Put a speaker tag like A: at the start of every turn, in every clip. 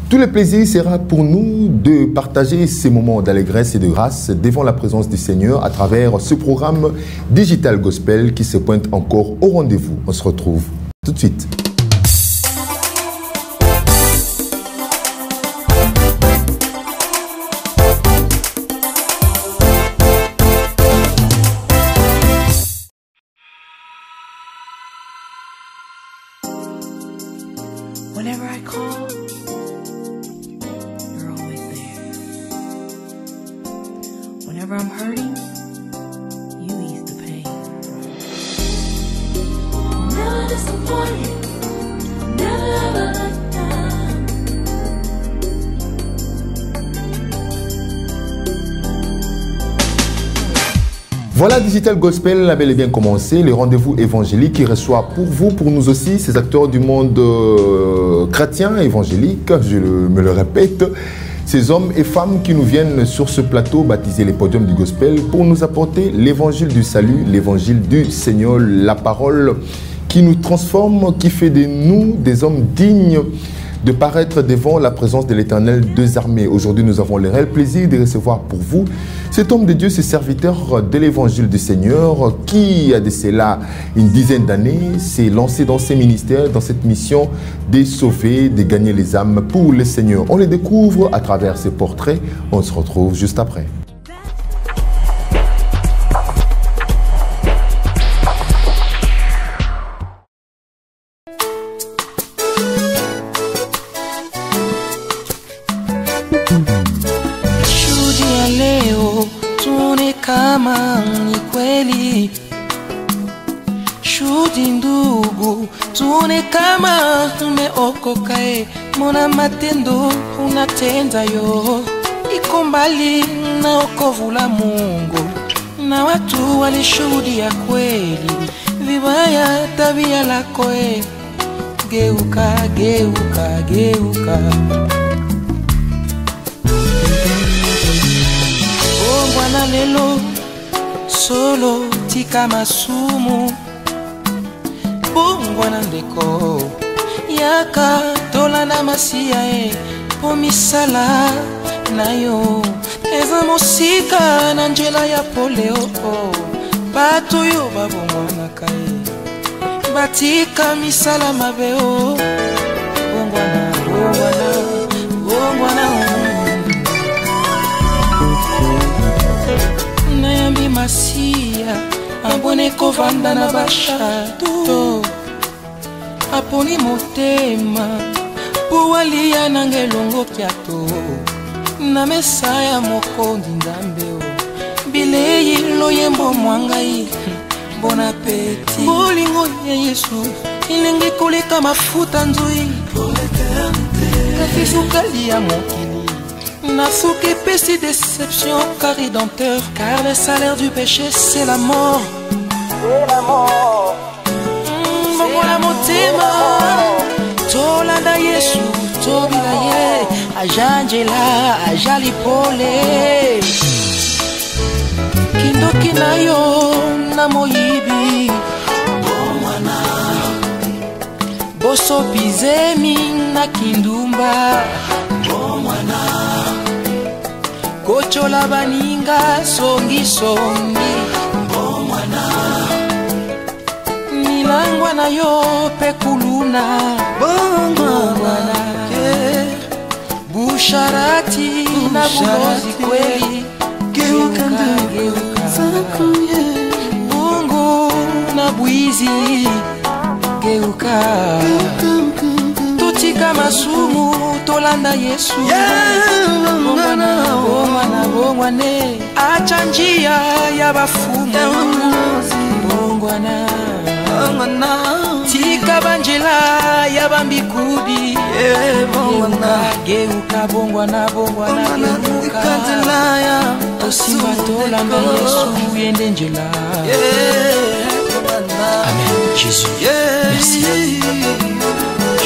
A: Tout le plaisir sera pour nous de partager ces moments d'allégresse et de grâce devant la présence du Seigneur à travers ce programme Digital Gospel qui se pointe encore au rendez-vous. On se retrouve tout de suite.
B: Whenever I call, you're always there. Whenever I'm hurting, you ease the pain. Never disappointed, never ever let down.
A: Voilà, Digital Gospel a bel et bien commencé, le rendez-vous évangélique qui reçoit pour vous, pour nous aussi, ces acteurs du monde chrétien, évangélique, me le répète, ces hommes et femmes qui nous viennent sur ce plateau baptisé les podiums du Gospel pour nous apporter l'évangile du salut, l'évangile du Seigneur, la parole qui nous transforme, qui fait de nous des hommes dignes de paraître devant la présence de l'Éternel des armées. Aujourd'hui, nous avons le réel plaisir de recevoir pour vous cet homme de Dieu, ce serviteur de l'évangile du Seigneur, qui a de cela une dizaine d'années s'est lancé dans ses ministères, dans cette mission de sauver, de gagner les âmes pour le Seigneur. On les découvre à travers ses portraits. On se retrouve juste après.
C: Kama ni kweli shuhudi ndugu, tuone kama umeokoka, mbona matendo unatenda yo iko mbali na wokovu la Mungu, na watu walishuhudia kweli vibaya tabia lako, geuka geuka geuka. Bwana lelo solo tika masumu, bongwana ndeko yaka tola na masia po misala nayo eza mosika na njela ya poleo batu yo babongwana kae batika misala mabeo bongwana bongwana bongwana. Nayambi masia abone kovanda na bashato aponi motema puwalia nangelongo kiato na mesaya mokondi ndambeo bilei loyembo mwangai. Bon appétit bolingo ya Yesu ilingi kulika mafuta nzui kafisukali ya mokili Nasuke pesi déception car rédempteur, car le salaire du péché c'est la mort. C'est la mort. Mongona motema tolanda Yesu tobilaye ajanjela ajalipole kindoki nayo na moyibi bomwana boso bizemi na kindumba bomwana kochola baninga songi songi bomwana milangwa na yo pekuluna bomwana busharati na bulozi kweli geuka geuka bungu na bwizi geuka tutika masumu tolanda Yesu bongwana bongwana bongwane acha njia ya bafumu bongwana bongwana tika banjela ya bambikudi bongwana geuka bongwana bongwana geuka osimba tolanda Yesu yende njela. Amen. Jésus, merci.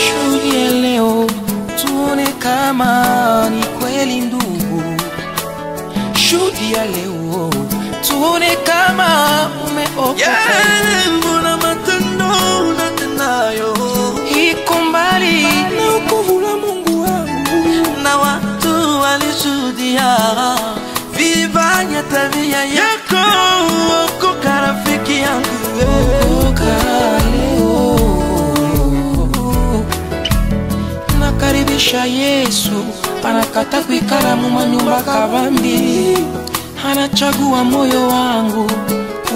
C: Shuhudia leo tuone kama ni kweli ndugu, shuhudia leo tuone kama umeokoka, mbona matendo unatenayo iko mbali na wokovu la Mungu wangu, maisha Yesu anakata kuikala mumanyumba kabambi, anachagua moyo wangu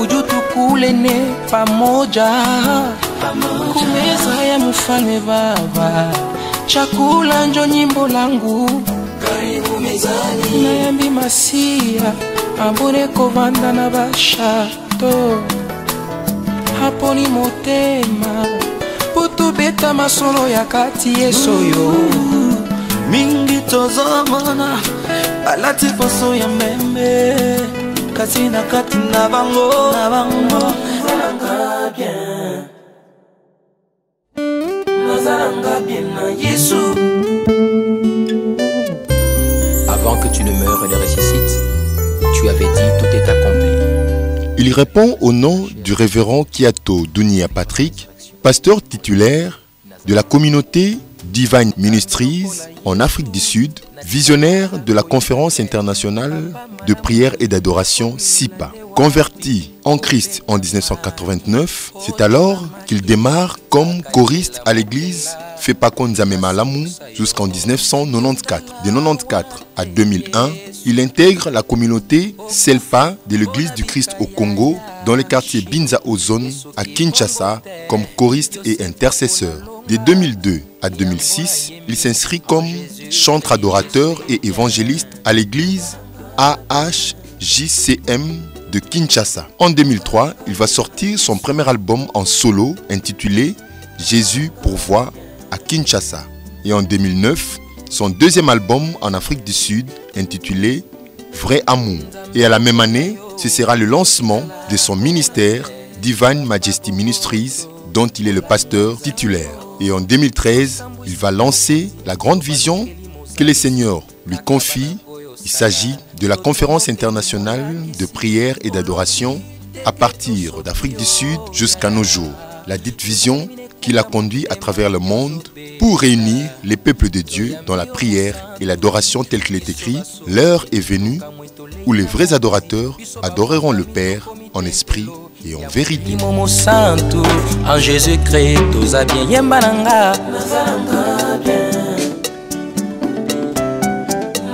C: ujutu kulene pamoja, kumeza ya mfalme Baba, chakula njo nyimbo langu, karibu mezani nayambi masia ambone kovanda na bashato, hapo ni motema putu beta masolo ya kati yesoyo mingi tozomona balati poso ya mbembe kasi na kati na bango nazalanga bien na Yesu.
D: Avant que tu ne meurs et ne ressuscites, tu avais dit tout est accompli.
A: Il répond au nom du révérend Kiato Dunia Patrick, pasteur titulaire de la communauté Divine Ministries en Afrique du Sud, visionnaire de la conférence internationale de prière et d'adoration SIPA. Converti en Christ en 1989, c'est alors qu'il démarre comme choriste à l'église Fepakon Nzambe Malamu jusqu'en 1994. De 1994 à 2001, il intègre la communauté Selpa de l'église du Christ au Congo dans le quartier Binza Ozone à Kinshasa comme choriste et intercesseur. De 2002 à 2006, il s'inscrit comme chantre adorateur et évangéliste à l'église AHJCM de Kinshasa. En 2003, il va sortir son premier album en solo intitulé Jésus pourvoit à Kinshasa. Et en 2009, son deuxième album en Afrique du Sud intitulé Vrai Amour. Et à la même année, ce sera le lancement de son ministère Divine Majesty Ministries dont il est le pasteur titulaire. Et en 2013, il va lancer la grande vision que le Seigneur lui confie. Il s'agit de la conférence internationale de prière et d'adoration à partir d'Afrique du Sud jusqu'à nos jours. La dite vision qui l'a conduit à travers le monde pour réunir les peuples de Dieu dans la prière et l'adoration telle qu'il est écrit. L'heure est venue où les vrais adorateurs adoreront le Père en esprit et en vérité.
C: Momo Santo, en Jésus-Christ, tous a bien yembalanga.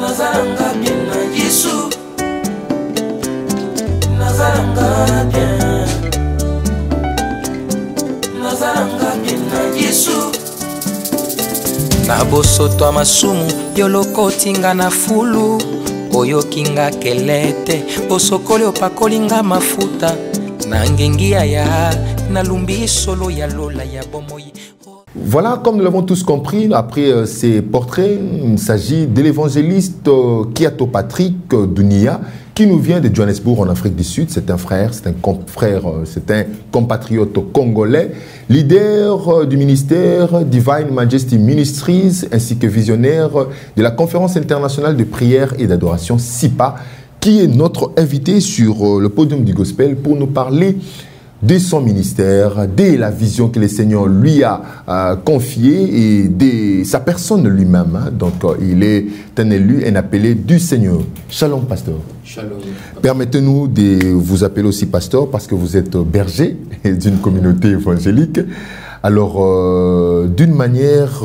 C: Nazaranga bien na Yesu. Nazaranga bien. Nazaranga bien na Yesu. Na bosoto amasumu yoloko tinga na fulu. Oyo kinga kelete osokole opakolinga mafuta na ngengia ya na lumbi solo ya lola ya bomoyi.
A: Voilà, comme nous l'avons tous compris, après ces portraits, il s'agit de l'évangéliste Kiato Patrick Dunia, qui nous vient de Johannesburg en Afrique du Sud. C'est un frère, c'est un compatriote congolais, leader du ministère Divine Majesty Ministries, ainsi que visionnaire de la conférence internationale de prière et d'adoration SIPA, qui est notre invité sur le podium du gospel pour nous parler de son ministère, de la vision que le Seigneur lui a confiée et de sa personne lui-même. Donc, il est un élu, un appelé du Seigneur. Shalom, pasteur.
D: Shalom.
A: Permettez-nous de vous appeler aussi pasteur parce que vous êtes berger d'une communauté évangélique. Alors, d'une manière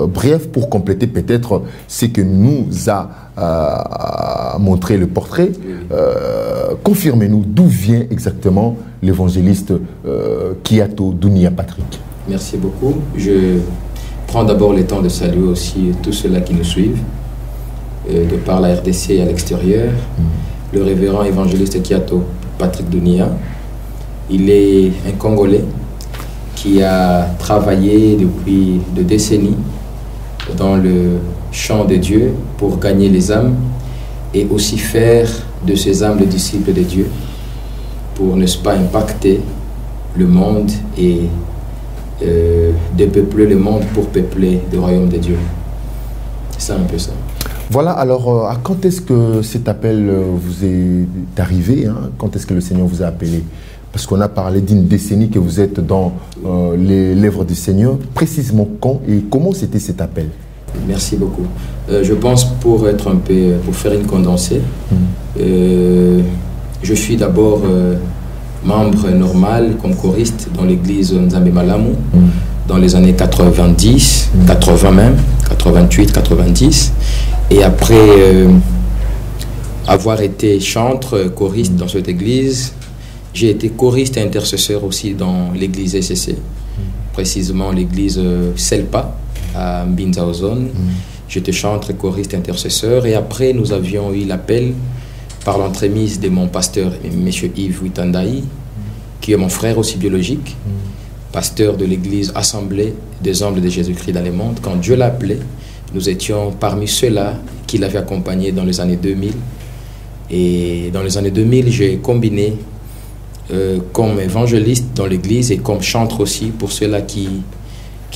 A: brève pour compléter peut-être ce que nous a montré le portrait, confirmez-nous d'où vient exactement l'évangéliste Kiato Dunia Patrick.
D: Merci beaucoup. Je prends d'abord le temps de saluer aussi tous ceux-là qui nous suivent, de par la RDC et à l'extérieur. Le révérend évangéliste Kiato Patrick Dunia, il est un Congolais qui a travaillé depuis des décennies dans le champ de Dieu pour gagner les âmes et aussi faire de ces âmes des disciples de Dieu pour, n'est-ce pas, impacter le monde et dépeupler le monde pour peupler le royaume de Dieu. C'est un peu ça.
A: Voilà, alors à quand est-ce que cet appel vous est arrivé, hein? Quand est-ce que le Seigneur vous a appelé? Parce qu'on a parlé d'une décennie que vous êtes dans les lèvres du Seigneur. Précisément quand et comment c'était cet appel?
D: Merci beaucoup. Je pense pour faire une condensée, je suis d'abord membre normal comme choriste dans l'église Nzambe Malamu dans les années 90, 80 même, 88, 90. Et après avoir été chantre, choriste dans cette église, j'ai été choriste et intercesseur aussi dans l'église SCC, précisément l'église Selpa à Mbinza-Ozone. J'étais chantre, choriste, intercesseur. Et après, nous avions eu l'appel par l'entremise de mon pasteur, M. Yves Witandaï, qui est mon frère aussi biologique, pasteur de l'église Assemblée des Hommes de Jésus-Christ dans le monde. Quand Dieu l'appelait, nous étions parmi ceux-là qui l'avaient accompagné dans les années 2000. Et dans les années 2000, j'ai combiné comme évangéliste dans l'église et comme chantre aussi pour ceux-là qui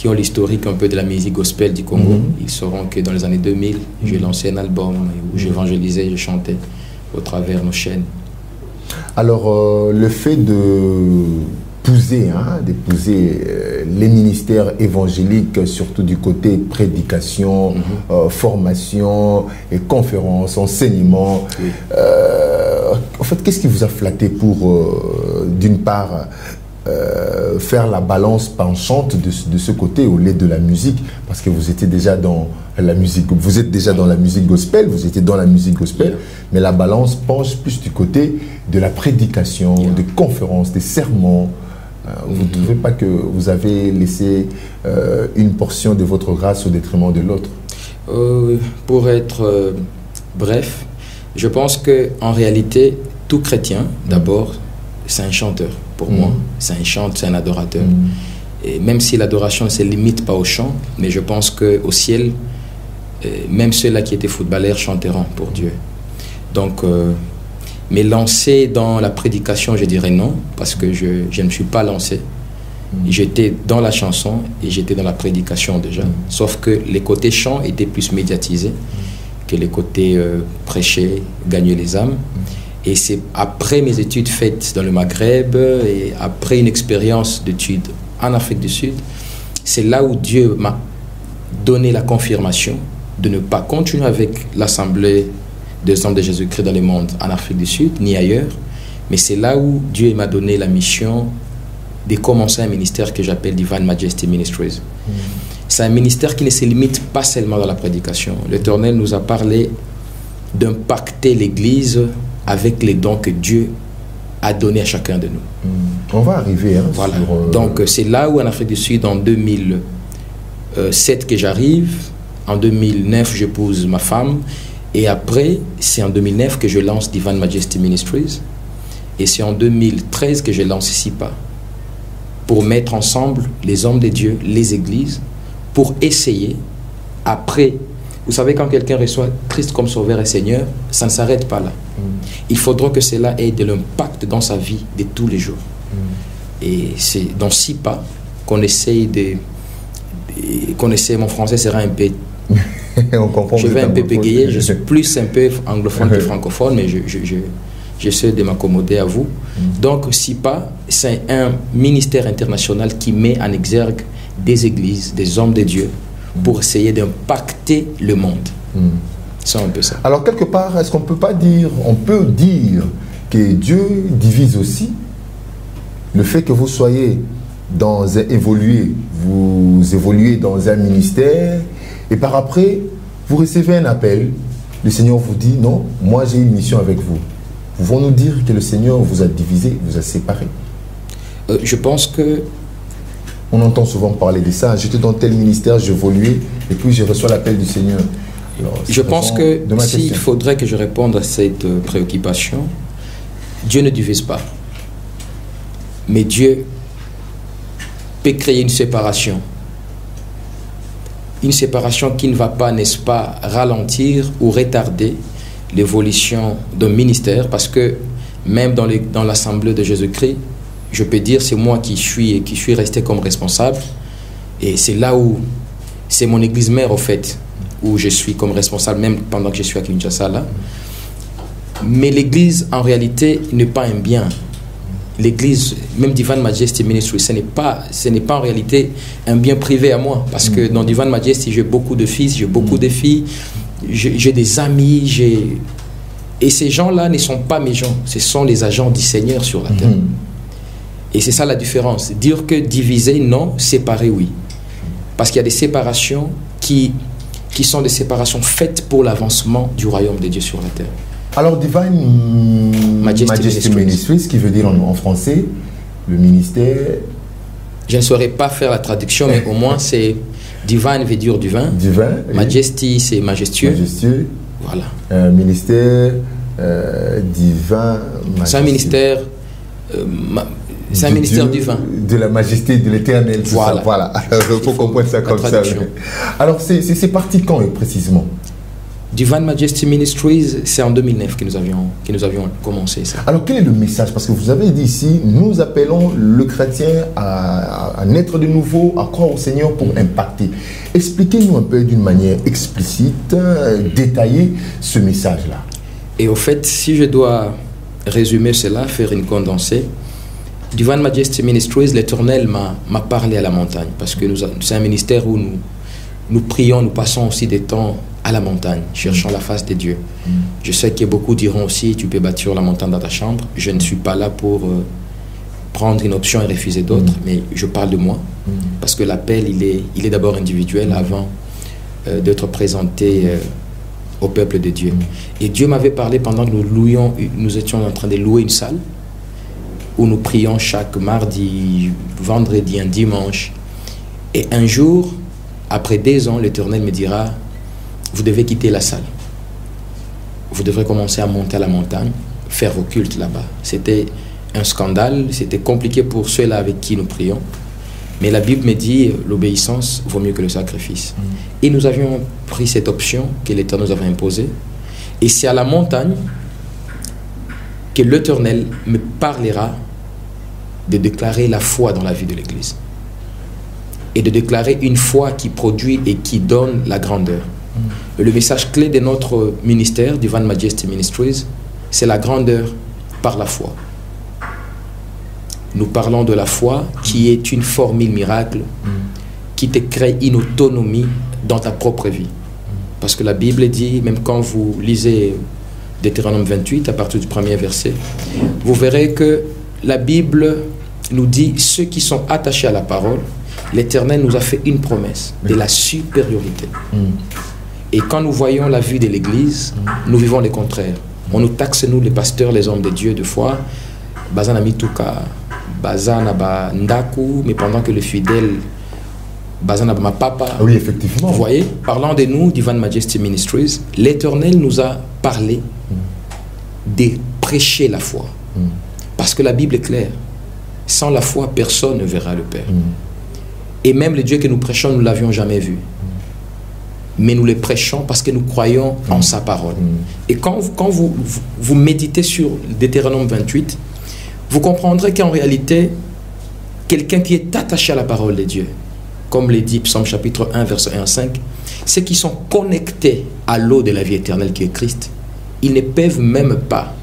D: ont l'historique un peu de la musique gospel du Congo. Ils sauront que dans les années 2000, j'ai lancé un album où j'évangélisais, je chantais au travers nos chaînes.
A: Alors, le fait d'épouser les ministères évangéliques, surtout du côté prédication, formation et conférences, enseignement,
D: Oui.
A: En fait, qu'est-ce qui vous a flatté pour, d'une part, faire la balance penchante de ce côté au lieu de la musique, parce que vous étiez déjà dans la musique, vous êtes déjà dans la musique gospel, vous étiez dans la musique gospel, mais la balance penche plus du côté de la prédication, des conférences, des sermons. Vous ne trouvez pas que vous avez laissé une portion de votre grâce au détriment de l'autre?
D: Pour être bref, je pense qu'en réalité, tout chrétien, d'abord, c'est un chanteur. Pour moi, c'est un chanteur, c'est un adorateur. Et même si l'adoration ne se limite pas au chant, mais je pense qu'au ciel, même ceux-là qui étaient footballeurs chanteront pour Dieu. Donc, mais lancer dans la prédication, je dirais non, parce que je ne me suis pas lancé. J'étais dans la chanson et j'étais dans la prédication déjà. Sauf que les côtés chant étaient plus médiatisés que les côtés prêcher, gagner les âmes. Et c'est après mes études faites dans le Maghreb et après une expérience d'études en Afrique du Sud, c'est là où Dieu m'a donné la confirmation de ne pas continuer avec l'Assemblée des Hommes de Jésus-Christ dans le monde en Afrique du Sud, ni ailleurs. Mais c'est là où Dieu m'a donné la mission de commencer un ministère que j'appelle Divine Majesty Ministries. C'est un ministère qui ne se limite pas seulement dans la prédication. L'Éternel nous a parlé d'impacter l'Église avec les dons que Dieu a donnés à chacun de nous.
A: On va arriver.
D: Voilà. Donc c'est là où en Afrique du Sud, en 2007 que j'arrive, en 2009 j'épouse ma femme, et après c'est en 2009 que je lance Divine Majesty Ministries, et c'est en 2013 que je lance SIPA, pour mettre ensemble les hommes de Dieu, les églises, pour essayer, après, vous savez, quand quelqu'un reçoit Christ comme Sauveur et Seigneur, ça ne s'arrête pas là. Il faudra que cela ait de l'impact dans sa vie de tous les jours. Et c'est dans 6 pas qu'on essaye mon français sera un peu...
A: On comprend.
D: Je vais un peu bégayer, je suis plus un peu anglophone que francophone, mais j'essaie de m'accommoder à vous. Donc SIPA, c'est un ministère international qui met en exergue des églises, des hommes de Dieu, pour essayer d'impacter le monde. C'est un peu ça.
A: Alors quelque part, est-ce qu'on peut dire que Dieu divise aussi le fait que vous évoluez dans un ministère et par après, vous recevez un appel, le Seigneur vous dit non, moi j'ai une mission avec vous. Pouvons-nous dire que le Seigneur vous a divisé, vous a séparé?
D: Je pense que...
A: On entend souvent parler de ça. J'étais dans tel ministère, j'évoluais et puis je reçois l'appel du Seigneur. Alors,
D: je pense que s'il faudrait que je réponde à cette préoccupation, Dieu ne divise pas. Mais Dieu peut créer une séparation. Une séparation qui ne va pas, n'est-ce pas, ralentir ou retarder l'évolution d'un ministère, parce que même dans l'Assemblée de Jésus-Christ, je peux dire c'est moi qui suis resté comme responsable, et c'est là où c'est mon église mère au fait où je suis comme responsable même pendant que je suis à Kinshasa là. Mais l'église en réalité n'est pas un bien. L'église, même Divine Majesty Ministry, ce n'est pas en réalité un bien privé à moi, parce que dans Divine Majesty j'ai beaucoup de fils, j'ai beaucoup de filles, j'ai des amis, et ces gens-là ne sont pas mes gens, ce sont les agents du Seigneur sur la terre. Et c'est ça la différence. Dire que diviser, non, séparer, oui. Parce qu'il y a des séparations qui qui sont des séparations faites pour l'avancement du royaume de Dieu sur la terre.
A: Alors, Divine Majesty Ministries, qui veut dire en français, le ministère...
D: Je ne saurais pas faire la traduction, mais au moins c'est Divine veut dire du vin.
A: Divin.
D: Majesty, c'est majestueux.
A: Majestueux.
D: Voilà.
A: Ministère divin.
D: C'est un ministère... c'est un ministère
A: Dieu,
D: du vin.
A: De la majesté de l'éternel.
D: Voilà.
A: Voilà. Il faut comprendre ça comme ça. Alors, c'est parti quand précisément?
D: Divine Majesty Ministries, c'est en 2009 que nous avions commencé ça.
A: Alors, quel est le message? Parce que vous avez dit ici, nous appelons le chrétien à naître de nouveau, à croire au Seigneur pour impacter. Expliquez-nous un peu d'une manière explicite, détaillée, ce message-là.
D: Et au fait, si je dois résumer cela, faire une condensée, Divine Majesty Ministries, l'Éternel m'a parlé à la montagne, parce que c'est un ministère où nous prions, nous passons aussi des temps à la montagne, cherchant la face de Dieu. Je sais que beaucoup diront aussi, tu peux bâtir la montagne dans ta chambre. Je ne suis pas là pour prendre une option et refuser d'autres, mais je parle de moi, parce que l'appel, il est d'abord individuel avant d'être présenté au peuple de Dieu. Et Dieu m'avait parlé pendant que nous étions en train de louer une salle, où nous prions chaque mardi, vendredi, un dimanche. Et un jour, après 2 ans, l'Éternel me dira, vous devez quitter la salle. Vous devrez commencer à monter à la montagne, faire vos cultes là-bas. C'était un scandale, c'était compliqué pour ceux-là avec qui nous prions. Mais la Bible me dit, l'obéissance vaut mieux que le sacrifice. Et nous avions pris cette option que l'Éternel nous avait imposée. Et c'est à la montagne que l'Éternel me parlera de déclarer la foi dans la vie de l'Église. Et de déclarer une foi qui produit et qui donne la grandeur. Le message clé de notre ministère, Divine Majesty Ministries, c'est la grandeur par la foi. Nous parlons de la foi qui est une formule miracle qui te crée une autonomie dans ta propre vie. Parce que la Bible dit, même quand vous lisez Deutéronome 28, à partir du 1er verset, vous verrez que la Bible nous dit, ceux qui sont attachés à la parole, l'Éternel nous a fait une promesse de la supériorité. Et quand nous voyons la vie de l'Église, nous vivons le contraire. On nous taxe, nous, les pasteurs, les hommes de Dieu, de foi, Bazana Mituka, Bazana ba Ndaku, mais pendant que le fidèle, Bazana ba ma papa.
A: Oui, effectivement.
D: Vous voyez, parlant de nous, Divine Majesty Ministries, l'Éternel nous a parlé de prêcher la foi. Parce que la Bible est claire. Sans la foi, personne ne verra le Père. Et même le Dieu que nous prêchons, nous ne l'avions jamais vu. Mais nous le prêchons parce que nous croyons en sa parole. Et quand vous méditez sur Deutéronome 28, vous comprendrez qu'en réalité, quelqu'un qui est attaché à la parole de Dieu, comme le dit Psaume chapitre 1, verset 1 à 5, ceux qui sont connectés à l'eau de la vie éternelle qui est Christ, ils ne peuvent même pas,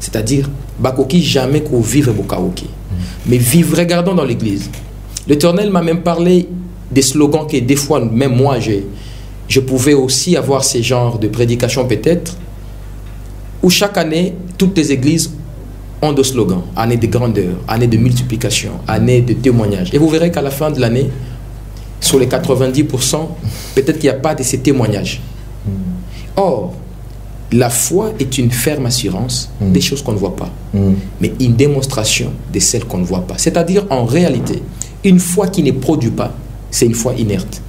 D: c'est-à-dire, Bakoki jamais qu'on vive Bokaoki, mais vivre, regardons dans l'église. L'Éternel m'a même parlé des slogans que des fois, même moi, je pouvais aussi avoir ces genres de prédications peut-être, où chaque année, toutes les églises ont des slogans, année de grandeur, année de multiplication, année de témoignage. Et vous verrez qu'à la fin de l'année, sur les 90%, peut-être qu'il n'y a pas de ces témoignages. Or, la foi est une ferme assurance des choses qu'on ne voit pas, mais une démonstration de celles qu'on ne voit pas. C'est-à-dire, en réalité, une foi qui ne produit pas, c'est une foi inerte.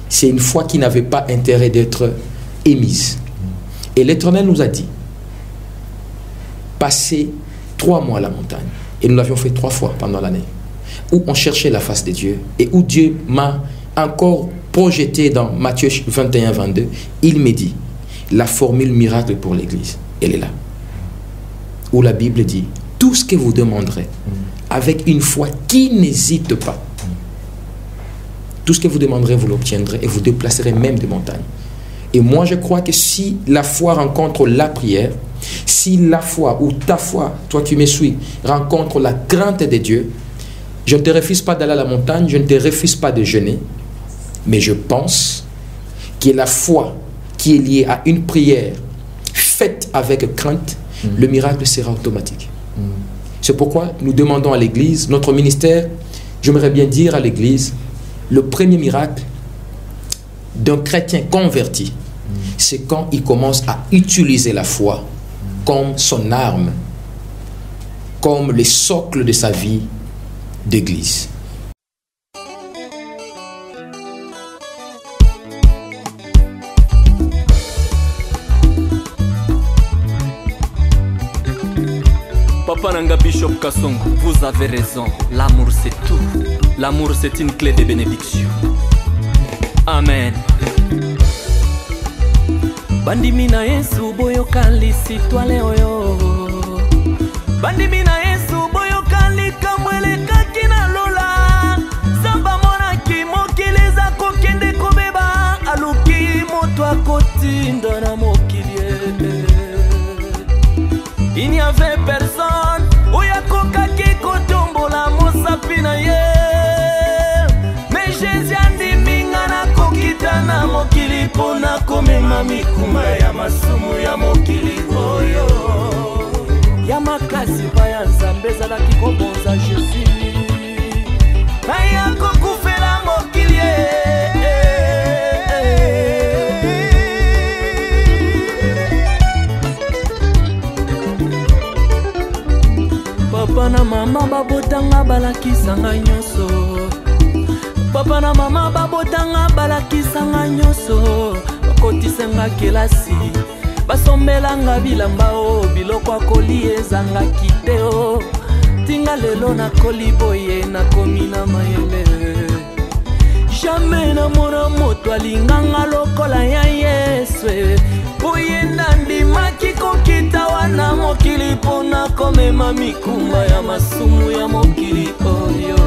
D: C'est une foi qui n'avait pas intérêt d'être émise. Et l'Éternel nous a dit, passez 3 mois à la montagne. Et nous l'avions fait 3 fois pendant l'année, où on cherchait la face de Dieu, et où Dieu m'a encore projeté dans Matthieu 21, 22. Il me dit, la formule miracle pour l'Église, elle est là. Où la Bible dit, tout ce que vous demanderez, avec une foi qui n'hésite pas, tout ce que vous demanderez, vous l'obtiendrez, et vous déplacerez même des montagnes. Et moi, je crois que si la foi rencontre la prière, si la foi ou ta foi, toi qui me suis, rencontre la crainte de Dieu, je ne te refuse pas d'aller à la montagne, je ne te refuse pas de jeûner, mais je pense que la foi qui est liée à une prière faite avec crainte, le miracle sera automatique. C'est pourquoi nous demandons à l'Église, notre ministère, j'aimerais bien dire à l'Église, le premier miracle, d'un chrétien converti, c'est quand il commence à utiliser la foi comme son arme, comme le socle de sa vie d'église.
E: Papa Nanga Bishop Kasongo, vous avez raison. L'amour c'est tout. L'amour c'est une clé de bénédiction. Amen. Bandimina Yesu boyo kali sitwale oyo. Bandimina Yesu boyo kali kamwele kakina lola. Samba mona kimokiliza kokende kobeba. Aluki moto akotinda na mokilie. Il n'y avait personne. Oya koka kiko tombola mosapina ye. Mais Jésus andi mingana kokita na mokili pona komema mikuma ya masumu ya mokili oyo. Ya makasi baya nzambe zalaki kobonza Jésus. Baya kokufela mokili Papa na mama babotanga balakisanga nyoso. Papa na mama babotanga balakisanga nyoso. Bakotisenga kelasi basombelanga bilamba o biloko akoli ezanga kiteo. Tinga lelo na koliboye na komina mayele. Jamais na mona moto alinganga lokola ya Yesu. Oyenda ndimaki kokita wana mokili pona komema mikumba ya masumu ya mokili oyo.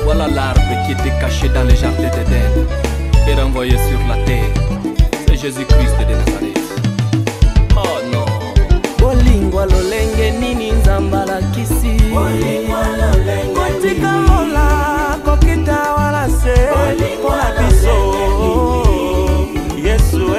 E: Voilà l'arbre qui était caché dans le jardin d'Éden et renvoyé sur la terre. C'est Jésus-Christ de Nazareth. Oh non. Bolingwa lolenge nini nzambala kisi. Bolingwa lolenge kotika lola kokita wana se. Pona biso Yesu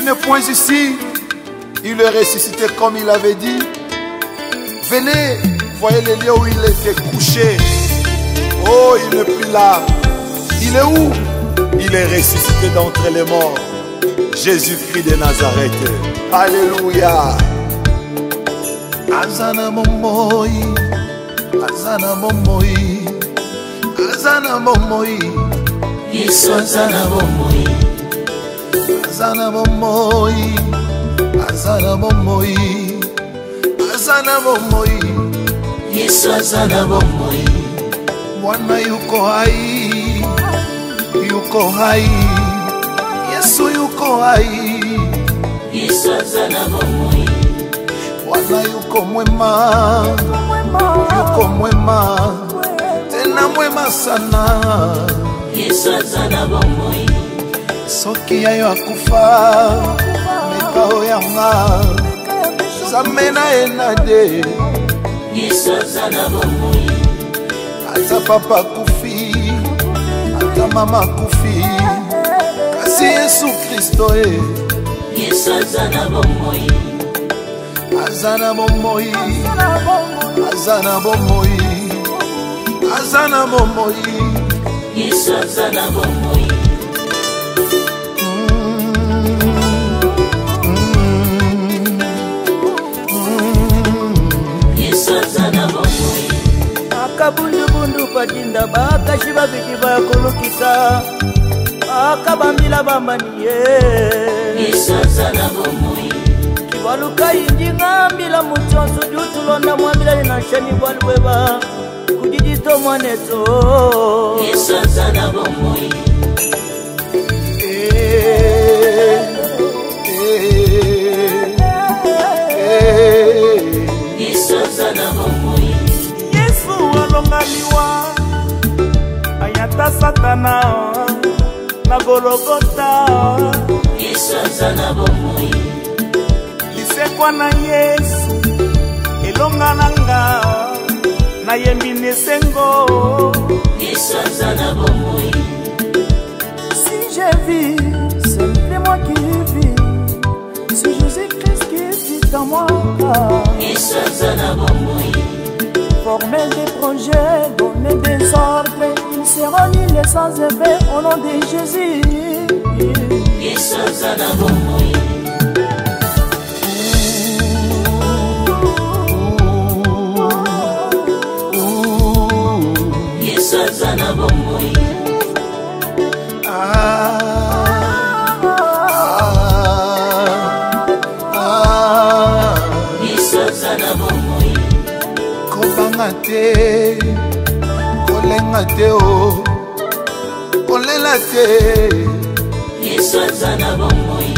F: n'est point ici. Il est ressuscité comme il avait dit. Venez, voyez les lieux où il était couché. Oh, il n'est plus là. Il est où? Il est ressuscité d'entre les morts. Jésus-Christ de Nazareth. Alléluia. Azana momoi, azana momoi, azana momoi.
E: Yesu azana bomoi,
F: Azana momoi, azana momoi, azana momoi.
E: Yesu azana bomoi,
F: Mwana yuko hai, yuko hai. Yesu yuko hai,
E: Yesu azana bomoi,
F: Bwana yuko mwema, yuko mwema, tena mwema sana.
E: Yesu azana bomoi,
F: Soki yayo akufa, mekao yanga, zamena enade.
E: Yesu azana bomoi,
F: Ata papa kufi, ata mama kufi, kasi Yesu Kristo
E: Yesu azana bomoi,
F: azana bomoi, azana bomoi, azana bomoi.
E: Yesu azana bomoi, Yesu azana bomoi,
G: akabundubundu padinda bakashi babiki bakolokita akabambila bambaniye
E: Yesu azana bomoi,
G: kibaluka indi ngambila mutonso jutulonda mwambila linashani bwalweba kujijito mwaneto
E: Yesu azana bomoi, Yesu azana bomoi,
G: Yesu alongaliwa ayata satana na Golgotha
E: Yesu azana bomoi,
G: lisekwa na Yesu elongananga na yembine sengo.
E: Yesu azana bomoi,
G: Si je vis, c'est plus moi qui vis. C'est Jésus-Christ qui vit en moi.
E: Yesu azana bomoi,
G: Former des projets, donner des ordres, ils seront nés sans effet au nom de Jésus.
E: Yesu azana bomoi, Yesu azana bomoi, Yesu azana bomoi,
F: Kobanga te, kolenga te o, kolela te.
E: Yesu azana bomoi,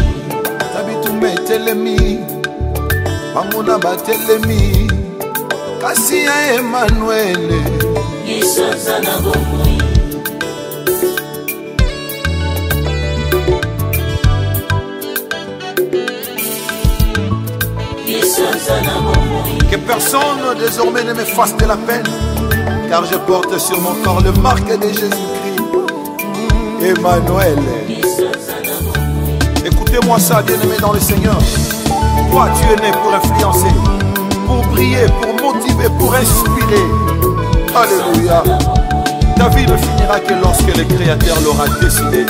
F: Tabitume telemi, bamuna batelemi, kasi ya Emmanuel.
E: Yesu azana bomoi, Yesu azana bomoi,
F: Que personne désormais ne me fasse de la peine, car je porte sur mon corps le marque de Jésus-Christ. Emmanuel.
E: Yesu azana bomoi,
F: Écoutez-moi ça, bien-aimé dans le Seigneur. Toi, tu es né pour influencer, pour prier, pour motiver, pour inspirer. Alléluia. Ta vie ne finira que lorsque le Créateur l'aura décidé.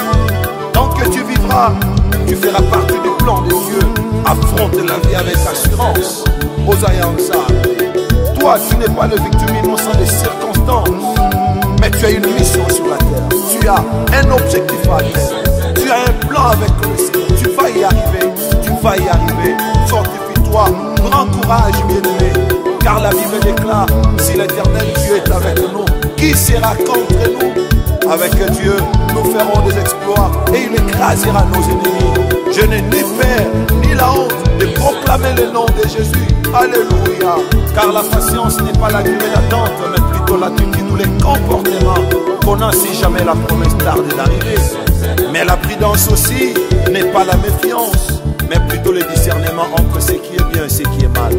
F: Tant que tu vivras, tu feras partie du plan de Dieu. Affronte la vie avec assurance. Osayansa. Toi, tu n'es pas le victime innocent des circonstances, mais tu as une mission sur la terre. Tu as un objectif à atteindre. Tu as un plan avec le Seigneur. Tu vas y arriver. Tu vas y arriver. Fortifie-toi. Prends courage, bien-aimé. Car la Bible déclare, si l'Éternel Dieu est avec nous, qui sera contre nous? Avec Dieu, nous ferons des exploits et il écrasera nos ennemis. Je n'ai ni peur ni la honte de proclamer le nom de Jésus. Alléluia. Car la patience n'est pas la durée d'attente, mais plutôt l'attitude ou les comportements qu'on a si jamais la promesse tarde d'arriver. Mais la prudence aussi n'est pas la méfiance, mais plutôt le discernement entre ce qui est bien et ce qui est mal.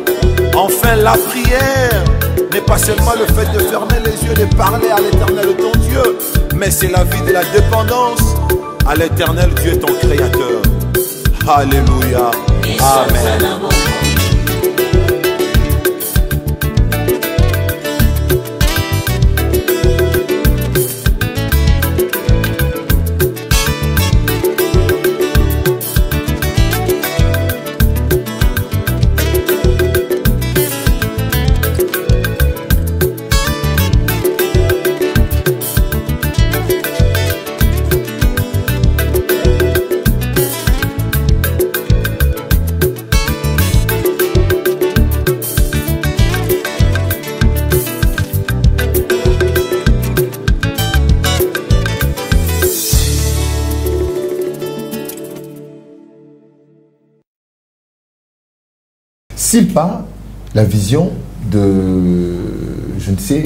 F: Enfin, la prière n'est pas seulement le fait de fermer les yeux, de parler à l'Éternel ton Dieu, mais c'est la vie de la dépendance à l'Éternel Dieu ton Créateur. Alléluia. Amen.
A: Silpa, la vision de, je ne sais,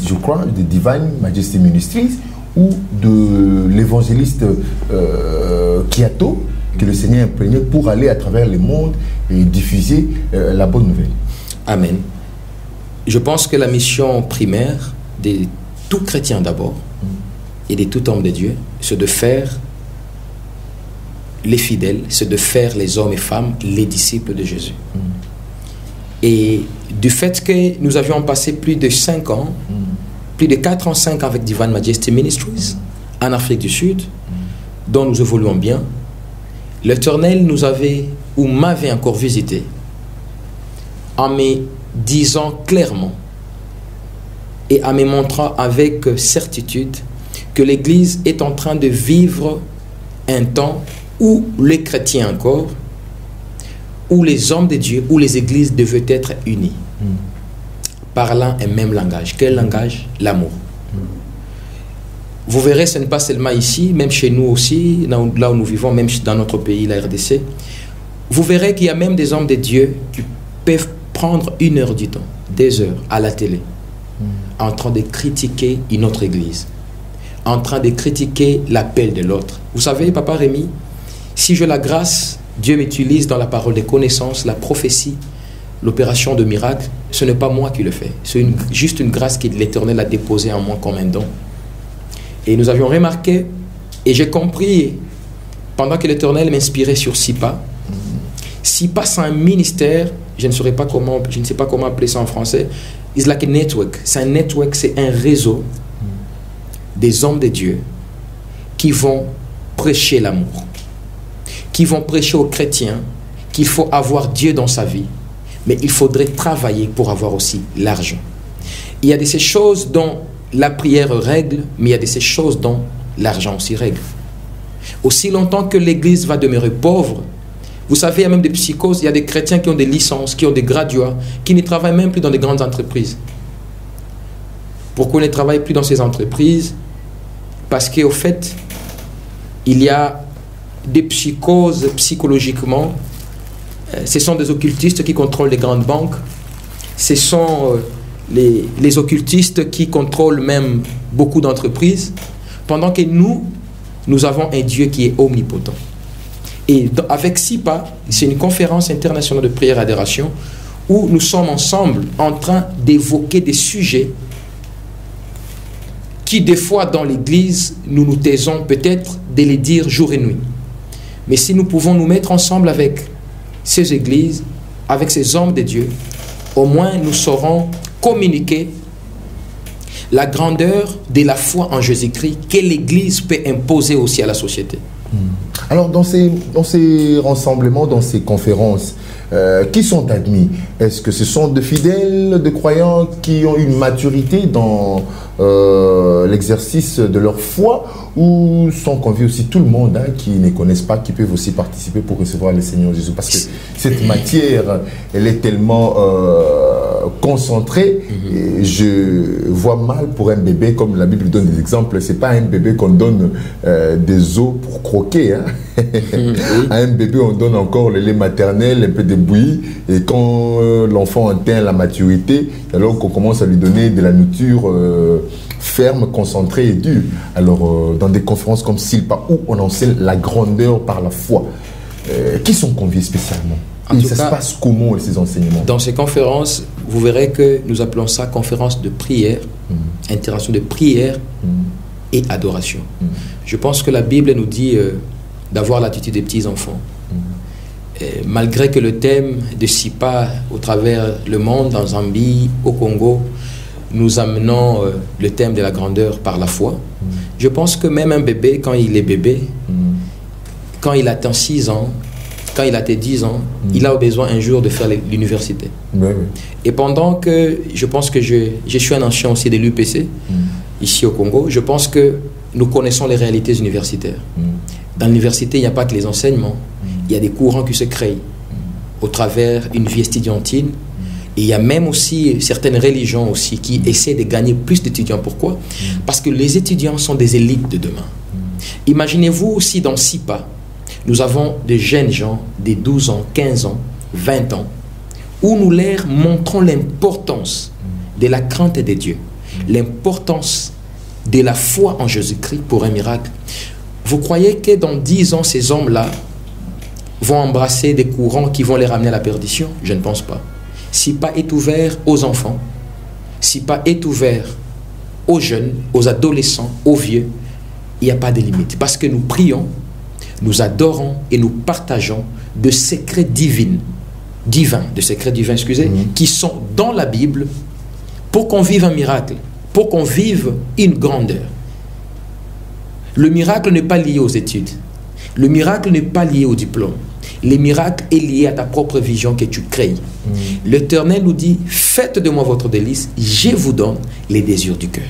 A: je crois, de Divine Majesty Ministries ou de l'évangéliste Kiato, que le Seigneur a imprégné pour aller à travers le monde et diffuser la bonne nouvelle.
D: Amen. Je pense que la mission primaire de tout chrétien d'abord et de tout homme de Dieu, c'est de faire les fidèles, c'est de faire les hommes et femmes les disciples de Jésus. Et du fait que nous avions passé plus de 5 ans, plus de 4 ans, 5 ans avec Divine Majesty Ministries en Afrique du Sud, dont nous évoluons bien, l'Éternel nous avait ou m'avait encore visité en me disant clairement et en me montrant avec certitude que l'Église est en train de vivre un temps où les chrétiens encore, où les hommes de Dieu, où les églises devaient être unies, parlant un même langage. Quel langage? L'amour. Vous verrez, ce n'est pas seulement ici, même chez nous aussi, là où nous vivons, même dans notre pays, la RDC, vous verrez qu'il y a même des hommes de Dieu qui peuvent prendre 1 heure du temps, 2 heures à la télé, en train de critiquer une autre église, en train de critiquer l'appel de l'autre. Vous savez, Papa Rémi, si j'ai la grâce, Dieu m'utilise dans la parole des connaissances, la prophétie, l'opération de miracle, ce n'est pas moi qui le fais. C'est juste une grâce que l'Éternel a déposée en moi comme un don. Et nous avions remarqué, et j'ai compris, pendant que l'Éternel m'inspirait sur SIPA, SIPA c'est un ministère, je ne sais pas comment appeler ça en français, it's like a network. C'est un network, c'est un réseau des hommes de Dieu qui vont prêcher l'amour, qui vont prêcher aux chrétiens qu'il faut avoir Dieu dans sa vie, mais il faudrait travailler pour avoir aussi l'argent. Il y a de ces choses dont la prière règle, mais il y a de ces choses dont l'argent aussi règle. Aussi longtemps que l'Église va demeurer pauvre, vous savez, il y a même des psychoses, il y a des chrétiens qui ont des licences, qui ont des graduats, qui ne travaillent même plus dans des grandes entreprises. Pourquoi ils ne travaillent plus dans ces entreprises? Parce qu'au fait, il y a des psychoses psychologiquement. Ce sont des occultistes qui contrôlent les grandes banques. Ce sont les occultistes qui contrôlent même beaucoup d'entreprises. Pendant que nous avons un Dieu qui est omnipotent. Et avec SIPA, c'est une conférence internationale de prière et adoration où nous sommes ensemble en train d'évoquer des sujets qui des fois dans l'église, nous nous taisons peut-être de les dire jour et nuit. Mais si nous pouvons nous mettre ensemble avec ces églises, avec ces hommes de Dieu, au moins nous saurons communiquer la grandeur de la foi en Jésus-Christ que l'Église peut imposer aussi à la société.
A: Alors, dans ces rassemblements, dans ces conférences, qui sont admis? Est-ce que ce sont de fidèles, de croyants qui ont une maturité dans l'exercice de leur foi, ou sont conviés aussi tout le monde qui ne connaissent pas, qui peuvent aussi participer pour recevoir le Seigneur Jésus? Parce que cette matière, elle est tellement concentrée, et je vois mal pour un bébé, comme la Bible donne des exemples, c'est pas un bébé qu'on donne des os pour croquer. À un bébé, on donne encore le lait maternel, un peu de bouillie, et quand l'enfant atteint la maturité, alors qu'on commence à lui donner de la nourriture ferme, concentrée et dure. Alors, dans des conférences comme SILPA, où on enseigne la grandeur par la foi, qui sont conviés spécialement? Et ça se passe comment, ces enseignements? Dans
D: ces conférences, vous verrez que nous appelons ça conférence de prière, interaction de prière et adoration. Je pense que la Bible nous dit d'avoir l'attitude des petits-enfants. malgré que le thème de SIPA au travers le monde, en Zambie, au Congo, nous amenons le thème de la grandeur par la foi, je pense que même un bébé, quand il est bébé, quand il atteint 6 ans, quand il atteint 10 ans, il a besoin un jour de faire l'université.
A: Oui, oui.
D: Et pendant que je pense que je suis un ancien aussi de l'UPC, ici au Congo, je pense que nous connaissons les réalités universitaires. Dans l'université, il n'y a pas que les enseignements, il y a des courants qui se créent au travers d'une vie estudiantine. Et il y a même aussi certaines religions aussi qui essaient de gagner plus d'étudiants. Pourquoi? Parce que les étudiants sont des élites de demain. Imaginez-vous aussi dans SIPA, nous avons des jeunes gens de 12 ans, 15 ans, 20 ans, où nous leur montrons l'importance de la crainte de Dieu, l'importance de la foi en Jésus-Christ pour un miracle. Vous croyez que dans 10 ans, ces hommes-là vont embrasser des courants qui vont les ramener à la perdition? Je ne pense pas. SIPA est ouvert aux enfants, SIPA est ouvert aux jeunes, aux adolescents, aux vieux. Il n'y a pas de limite. Parce que nous prions, nous adorons et nous partageons de secrets divins, qui sont dans la Bible pour qu'on vive un miracle, pour qu'on vive une grandeur. Le miracle n'est pas lié aux études. Le miracle n'est pas lié au diplôme. Le miracle est lié à ta propre vision que tu crées. L'Éternel nous dit, faites de moi votre délice, je vous donne les désirs du cœur.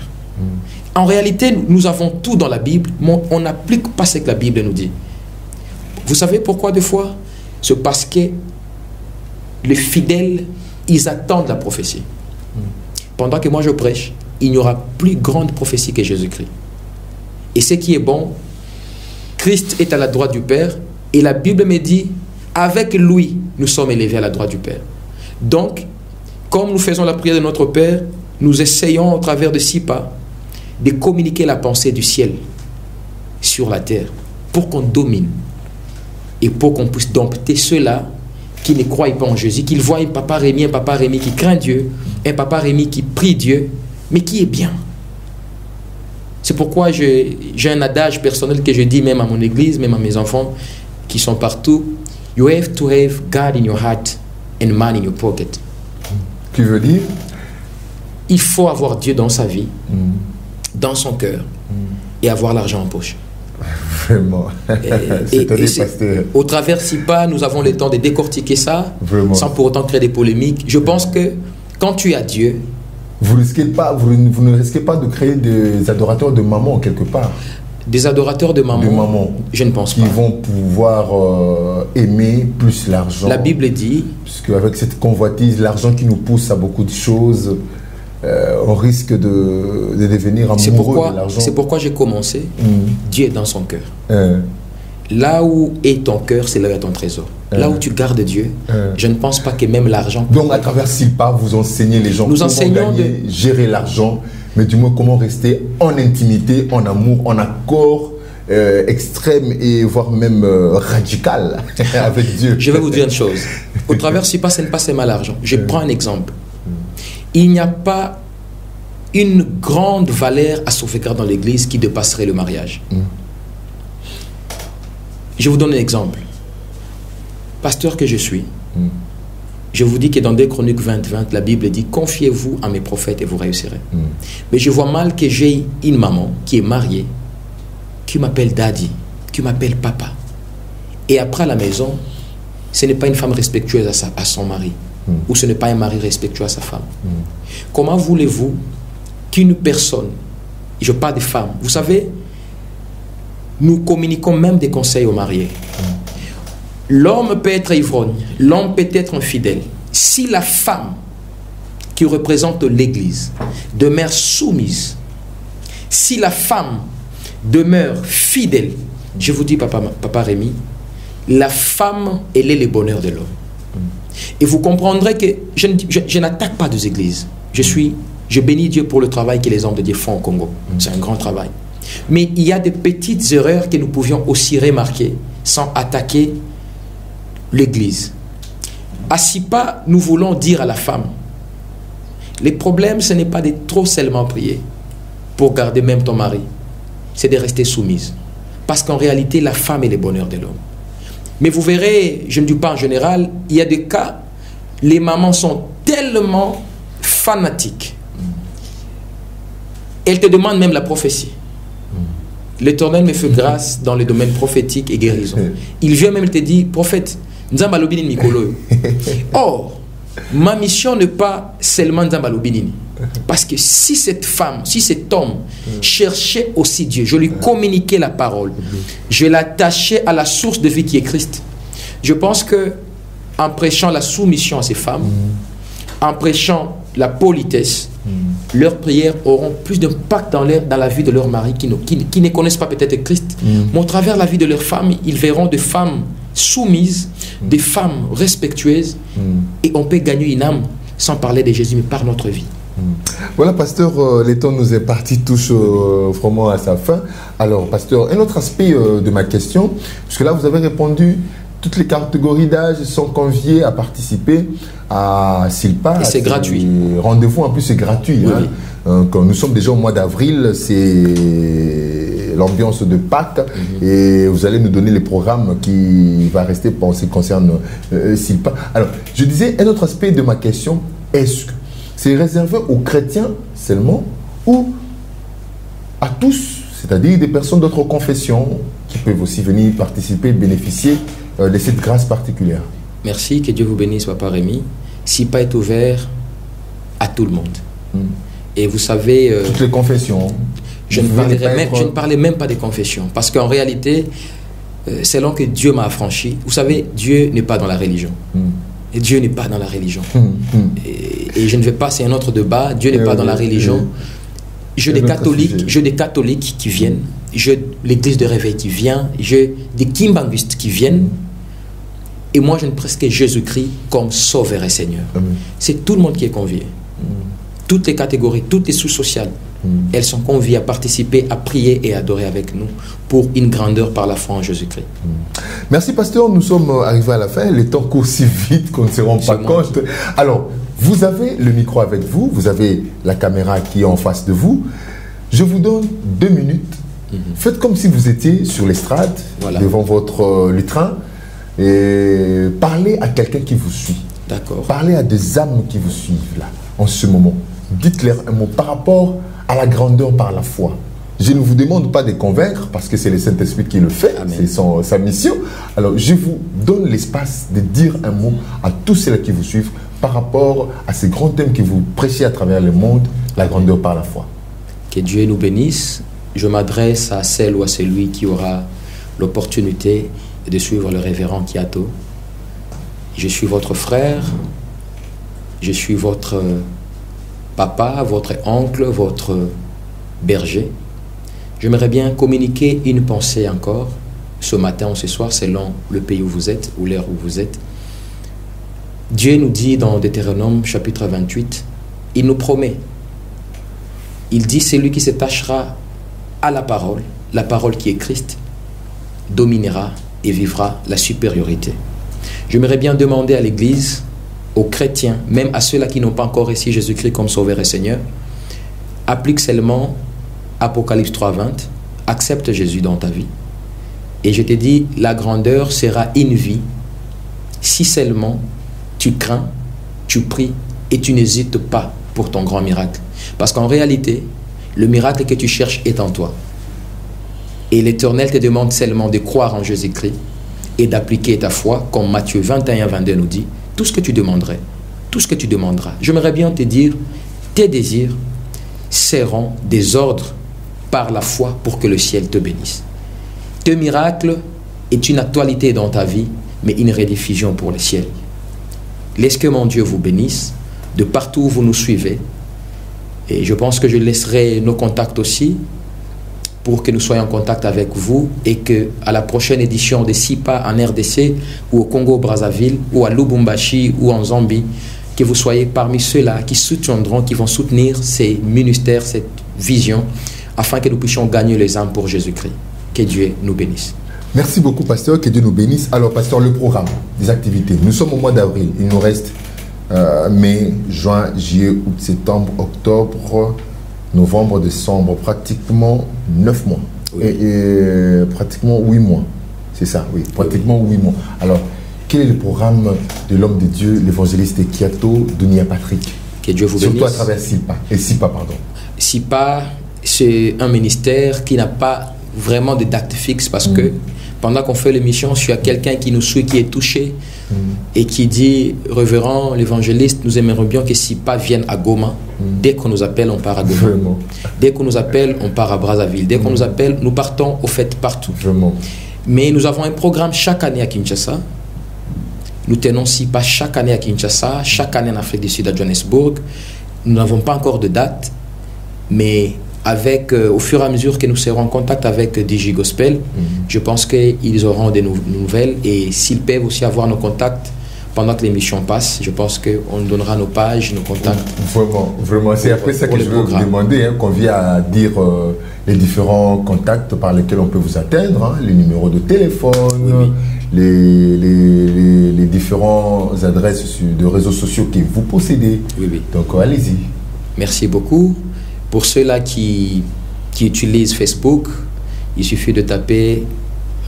D: En réalité, nous avons tout dans la Bible, mais on n'applique pas ce que la Bible nous dit. Vous savez pourquoi des fois? C'est parce que les fidèles, ils attendent la prophétie. Pendant que moi je prêche, il n'y aura plus grande prophétie que Jésus-Christ. Et ce qui est bon, Christ est à la droite du Père, et la Bible me dit, avec lui, nous sommes élevés à la droite du Père. Donc, comme nous faisons la prière de notre Père, nous essayons au travers de SIPA de communiquer la pensée du ciel sur la terre pour qu'on domine et pour qu'on puisse dompter ceux-là qui ne croient pas en Jésus, qu'ils voient un papa Rémi qui craint Dieu, un papa Rémi qui prie Dieu, mais qui est bien. C'est pourquoi j'ai un adage personnel que je dis même à mon église, même à mes enfants qui sont partout. You have to have God in your heart and man in your pocket.
A: Qui veut dire?
D: Il faut avoir Dieu dans sa vie, dans son cœur, et avoir l'argent en poche.
A: Vraiment.
D: Au travers SIPA, nous avons le temps de décortiquer ça,
A: vraiment,
D: sans pour autant créer des polémiques. Je pense que quand tu as Dieu,
A: vous ne risquez pas de créer des adorateurs de maman quelque part.
D: Des adorateurs de maman, je ne pense pas.
A: Qui vont pouvoir aimer plus l'argent.
D: La Bible dit...
A: Puisque avec cette convoitise, l'argent qui nous pousse à beaucoup de choses, on risque de devenir amoureux de l'argent.
D: C'est pourquoi j'ai commencé. Dieu est dans son cœur. Là où est ton cœur, c'est là où est ton trésor. Là où tu gardes Dieu, je ne pense pas que même l'argent...
A: Donc à travers SIPA, vous enseignez les gens comment gérer l'argent, mais du moins comment rester en intimité, en amour, en accord extrême et voire même radical avec Dieu.
D: Je vais vous dire une chose. Au travers SIPA, ce n'est pas seulement l'argent. Je prends un exemple. Il n'y a pas une grande valeur à sauvegarder dans l'église qui dépasserait le mariage. Je vous donne un exemple. Pasteur que je suis, je vous dis que dans 2 Chroniques 20-20, la Bible dit « Confiez-vous à mes prophètes et vous réussirez ». Mais je vois mal que j'ai une maman qui est mariée, qui m'appelle daddy, qui m'appelle papa. Et après à la maison, ce n'est pas une femme respectueuse à son mari, ou ce n'est pas un mari respectueux à sa femme. Comment voulez-vous qu'une personne, je parle des femmes, vous savez, nous communiquons même des conseils aux mariés. L'homme peut être ivrogne, l'homme peut être infidèle. Si la femme qui représente l'Église demeure soumise, si la femme demeure fidèle, je vous dis, papa Rémi, la femme, elle est le bonheur de l'homme. Et vous comprendrez que je n'attaque pas des églises. Je bénis Dieu pour le travail que les hommes de Dieu font au Congo. C'est un grand travail. Mais il y a des petites erreurs que nous pouvions aussi remarquer sans attaquer l'église. À SIPA, nous voulons dire à la femme, les problèmes, ce n'est pas de trop seulement prier pour garder même ton mari. C'est de rester soumise. Parce qu'en réalité, la femme est le bonheur de l'homme. Mais vous verrez, je ne dis pas en général, il y a des cas, les mamans sont tellement fanatiques. Elles te demandent même la prophétie. L'Éternel me fait grâce dans le domaine prophétique et guérison. Il vient même te dire, prophète, Nzamba Lobinini Mikolo. Or, ma mission n'est pas seulement Nzamba Lobinini. Parce que si cette femme, si cet homme cherchait aussi Dieu, je lui communiquais la parole, je l'attachais à la source de vie qui est Christ. Je pense que en prêchant la soumission à ces femmes, en prêchant la politesse, leurs prières auront plus d'impact dans la vie de leur mari qui ne connaissent pas peut-être Christ. Mais au travers de la vie de leurs femmes, ils verront des femmes soumises, des femmes respectueuses, et on peut gagner une âme sans parler de Jésus, mais par notre vie.
A: Voilà, pasteur, le temps nous est parti, touche vraiment à sa fin. Alors, pasteur, un autre aspect de ma question, puisque là, vous avez répondu, toutes les catégories d'âge sont conviées à participer à SILPA.
D: Et c'est gratuit.
A: Rendez-vous, en plus, c'est gratuit.
D: Oui,
A: hein.
D: oui.
A: Quand nous sommes déjà au mois d'avril, c'est l'ambiance de Pâques, et vous allez nous donner les programmes qui vont rester pour ce qui concerne SILPA. Alors, je disais, un autre aspect de ma question, est-ce que c'est réservé aux chrétiens seulement ou à tous, c'est-à-dire des personnes d'autres confessions qui peuvent aussi venir participer, bénéficier de cette grâce particulière?
D: Merci, que Dieu vous bénisse, Papa Rémi. SILPA est ouvert à tout le monde. Et vous savez...
A: toutes les confessions.
D: Je ne parlais même pas des confessions, parce qu'en réalité, selon que Dieu m'a affranchi, vous savez, Dieu n'est pas dans la religion. Et Dieu n'est pas dans la religion. Et je ne vais pas, c'est un autre débat, Dieu n'est pas dans la religion. J'ai des catholiques qui viennent, j'ai l'église de réveil qui vient, j'ai des kimbanguistes qui viennent, et moi je ne prêche que Jésus-Christ comme sauveur et Seigneur. C'est tout le monde qui est convié. Toutes les catégories, toutes les sous-sociales, elles sont conviées à participer, à prier et à adorer avec nous pour une grandeur par la foi en Jésus-Christ.
A: Merci, pasteur. Nous sommes arrivés à la fin. Le temps court si vite qu'on ne se rend pas compte. Alors, vous avez le micro avec vous, vous avez la caméra qui est en face de vous. Je vous donne 2 minutes. Faites comme si vous étiez sur l'estrade, devant votre lutrin, et parlez à quelqu'un qui vous suit.
D: D'accord.
A: Parlez à des âmes qui vous suivent là, en ce moment. Dites-leur un mot par rapport à la grandeur par la foi. Je ne vous demande pas de convaincre parce que c'est le Saint-Esprit qui le fait, c'est sa mission. Alors je vous donne l'espace de dire un mot à tous ceux qui vous suivent par rapport à ces grands thèmes que vous prêchez à travers le monde, la grandeur par la foi.
D: Que Dieu nous bénisse. Je m'adresse à celle ou à celui qui aura l'opportunité de suivre le révérend Kiato. Je suis votre frère, je suis votre papa, votre oncle, votre berger. J'aimerais bien communiquer une pensée encore, ce matin ou ce soir, selon le pays où vous êtes, ou l'heure où vous êtes. Dieu nous dit dans Deutéronome chapitre 28, il nous promet, il dit, celui qui s'attachera à la parole qui est Christ, dominera et vivra la supériorité. J'aimerais bien demander à l'Église, aux chrétiens, même à ceux-là qui n'ont pas encore reçu Jésus-Christ comme Sauveur et Seigneur, applique seulement Apocalypse 3:20, accepte Jésus dans ta vie. Et je te dis, la grandeur sera une vie si seulement tu crains, tu pries et tu n'hésites pas pour ton grand miracle. Parce qu'en réalité, le miracle que tu cherches est en toi. Et l'Éternel te demande seulement de croire en Jésus-Christ et d'appliquer ta foi, comme Matthieu 21:22 nous dit, tout ce que tu demanderais, tout ce que tu demanderas. J'aimerais bien te dire, tes désirs seront des ordres par la foi pour que le ciel te bénisse. Ce miracle est une actualité dans ta vie, mais une rediffusion pour le ciel. Laisse que mon Dieu vous bénisse de partout où vous nous suivez. Et je pense que je laisserai nos contacts aussi pour que nous soyons en contact avec vous et que à la prochaine édition de SILPA en RDC ou au Congo-Brazzaville ou à Lubumbashi ou en Zambie, que vous soyez parmi ceux-là qui soutiendront, qui vont soutenir ces ministères, cette vision, afin que nous puissions gagner les âmes pour Jésus-Christ. Que Dieu nous bénisse.
A: Merci beaucoup, pasteur. Que Dieu nous bénisse. Alors, pasteur, le programme des activités. Nous sommes au mois d'avril. Il nous reste mai, juin, juillet, août, septembre, octobre, novembre, décembre, pratiquement 9 mois. Oui. Et pratiquement 8 mois. C'est ça, oui, pratiquement 8 mois. Alors, quel est le programme de l'homme de Dieu, l'évangéliste Kiato Dunia Patrick?
D: Que Dieu vous bénisse.
A: Surtout à travers SIPA, pardon.
D: SIPA, c'est un ministère qui n'a pas vraiment de date fixe parce que pendant qu'on fait l'émission, s'il y a quelqu'un qui nous suit, qui est touché et qui dit « Révérend, l'évangéliste, nous aimerions bien que SIPA vienne à Goma. Dès qu'on nous appelle, on part à Goma.
A: Vraiment.
D: Dès qu'on nous appelle, on part à Brazzaville. Dès qu'on nous appelle, nous partons au fait partout.
A: Vraiment.
D: Mais nous avons un programme chaque année à Kinshasa. Nous tenons SIPA chaque année à Kinshasa, chaque année en Afrique du Sud à Johannesburg. Nous n'avons pas encore de date, mais avec, au fur et à mesure que nous serons en contact avec DJ Gospel, je pense qu'ils auront des nouvelles, et s'ils peuvent aussi avoir nos contacts pendant que l'émission passe, je pense qu'on donnera nos pages, nos contacts.
A: Vraiment, vraiment. C'est après ça que je veux vous demander, qu'on vient à dire les différents contacts par lesquels on peut vous atteindre, les numéros de téléphone, les différentes adresses de réseaux sociaux que vous possédez. Donc allez-y.
D: Merci beaucoup. Pour ceux-là qui utilisent Facebook, il suffit de taper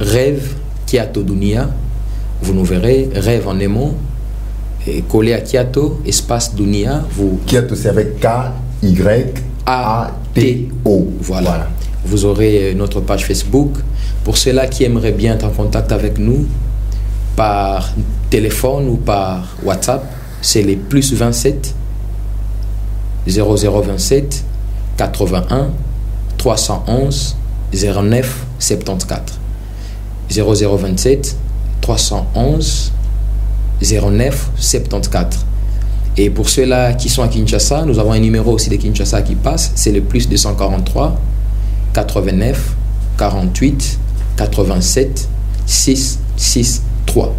D: Rêve Kiato Dunia. Vous nous verrez, Rêve en émo, et collé à Kiato, espace Dunia.
A: Kiato, c'est avec K-Y-A-T-O.
D: Voilà. Vous aurez notre page Facebook. Pour ceux-là qui aimeraient bien être en contact avec nous, par téléphone ou par WhatsApp, c'est les plus 27 0027 81 311 09 74 0027 311 09 74. Et pour ceux-là qui sont à Kinshasa, nous avons un numéro aussi de Kinshasa qui passe, c'est le plus 243 89 48 87 663.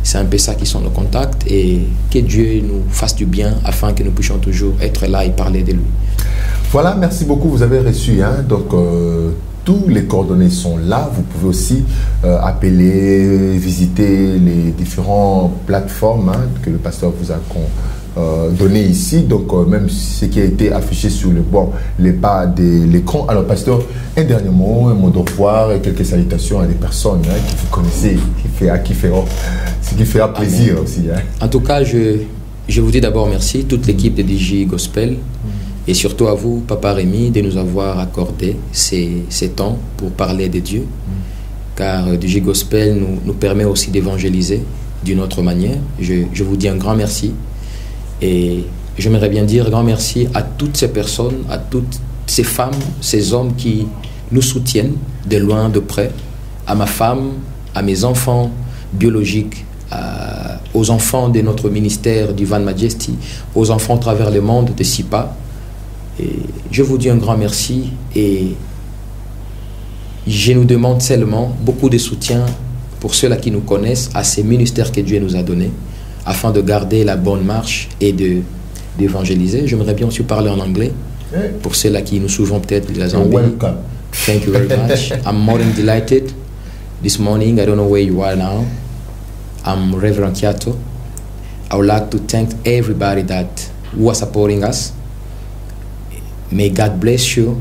D: C'est un peu ça qui sont nos contacts, et que Dieu nous fasse du bien afin que nous puissions toujours être là et parler de lui.
A: Voilà, merci beaucoup. Vous avez reçu, donc tous les coordonnées sont là. Vous pouvez aussi appeler, visiter les différentes plateformes que le pasteur vous a donné ici. Donc même ce qui a été affiché sur les bas de l'écran. Alors pasteur, un dernier mot, un mot de revoir et quelques salutations à des personnes que vous connaissez, ce qui fera plaisir. Amen. Aussi.
D: En tout cas, je vous dis d'abord merci, toute l'équipe de DJ Gospel, et surtout à vous, Papa Rémi, de nous avoir accordé ces temps pour parler de Dieu, car DJ Gospel nous permet aussi d'évangéliser d'une autre manière. Je vous dis un grand merci, et j'aimerais bien dire un grand merci à toutes ces personnes, à toutes ces femmes, ces hommes qui nous soutiennent de loin, de près, à ma femme, à mes enfants biologiques, aux enfants de notre ministère du Van Majesty, aux enfants à travers le monde de SIPA. Et je vous dis un grand merci, et je nous demande seulement beaucoup de soutien pour ceux-là qui nous connaissent à ces ministères que Dieu nous a donnés, afin de garder la bonne marche et d'évangéliser. J'aimerais bien aussi parler en anglais pour ceux-là qui nous suivent peut-être de la Zambie.
A: Welcome.
D: Thank you very much. I'm more than delighted this morning. I don't know where you are now. I'm Reverend Kiato. I would like to thank everybody who are supporting us. May God bless you,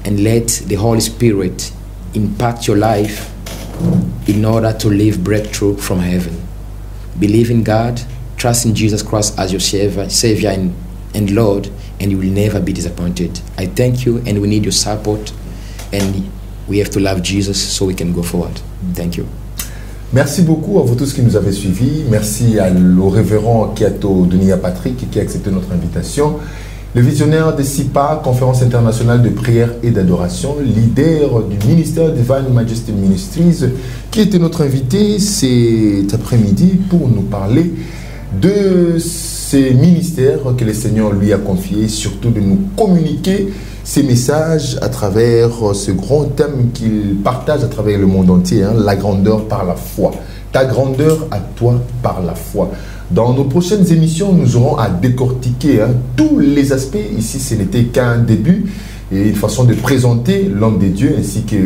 D: and let the Holy Spirit impact your life in order to live breakthrough from heaven. Believe in God, trust in Jesus Christ as your Savior and Lord, and you will never be disappointed. I thank you, and we need your support, and we have to love Jesus so we can go forward. Thank you.
A: Merci beaucoup à vous tous qui nous avez suivis. Merci au révérend Kiato Dunia Patrick qui a accepté notre invitation. Le visionnaire de SIPA, Conférence internationale de prière et d'adoration, leader du ministère Divine Majesty Ministries, qui était notre invité cet après-midi pour nous parler de ces ministères que le Seigneur lui a confiés, surtout de nous communiquer ces messages à travers ce grand thème qu'il partage à travers le monde entier, la grandeur par la foi. Ta grandeur à toi par la foi. Dans nos prochaines émissions, nous aurons à décortiquer tous les aspects. Ici, ce n'était qu'un début et une façon de présenter l'homme de Dieu ainsi que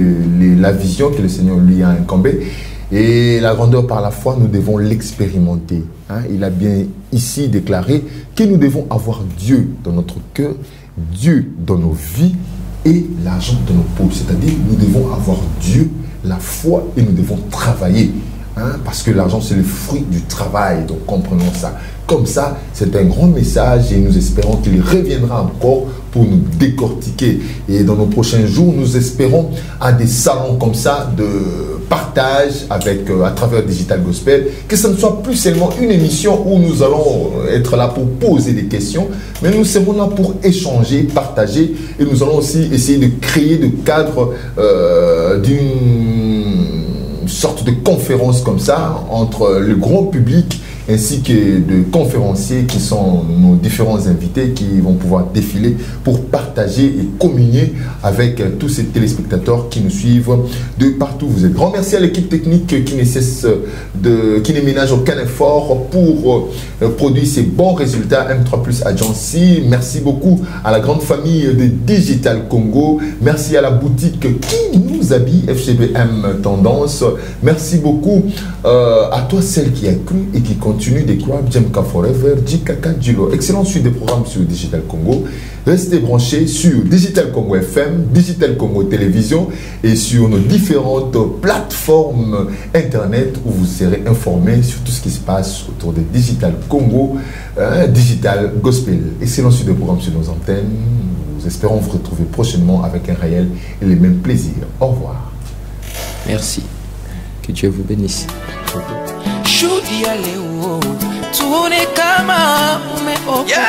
A: la vision que le Seigneur lui a incombée. Et la grandeur par la foi, nous devons l'expérimenter. Il a bien ici déclaré que nous devons avoir Dieu dans notre cœur, Dieu dans nos vies et l'argent dans nos poches. C'est-à-dire nous devons avoir Dieu la foi et nous devons travailler. Hein, parce que l'argent, c'est le fruit du travail. Donc, comprenons ça. Comme ça, c'est un grand message et nous espérons qu'il reviendra encore pour nous décortiquer. Et dans nos prochains jours, nous espérons à des salons comme ça de partage avec, à travers Digital Gospel, que ce ne soit plus seulement une émission où nous allons être là pour poser des questions, mais nous serons là pour échanger, partager, et nous allons aussi essayer de créer le cadre d'une sorte de conférence comme ça entre le grand public ainsi que de conférenciers qui sont nos différents invités qui vont pouvoir défiler pour partager et communier avec tous ces téléspectateurs qui nous suivent de partout. Vous êtes grand merci à l'équipe technique qui ne cesse qui ne ménage aucun effort pour produire ces bons résultats. M3 Plus Agency. Merci beaucoup à la grande famille de Digital Congo. Merci à la boutique qui nous habille, FGBM Tendance. Merci beaucoup à toi, celle qui a cru et qui continue de croire. Djemka Forever, Djikaka Djilo. Excellente suite de programmes sur Digital Congo. Restez branchés sur Digital Congo FM, Digital Congo Télévision et sur nos différentes plateformes internet où vous serez informés sur tout ce qui se passe autour de Digital Congo, Digital Gospel. Excellente suite de programmes sur nos antennes. Nous espérons vous retrouver prochainement avec un réel et les mêmes plaisirs. Au revoir.
D: Merci. Que Dieu vous bénisse.
C: Shudi ya leo tuone kama umeokoka.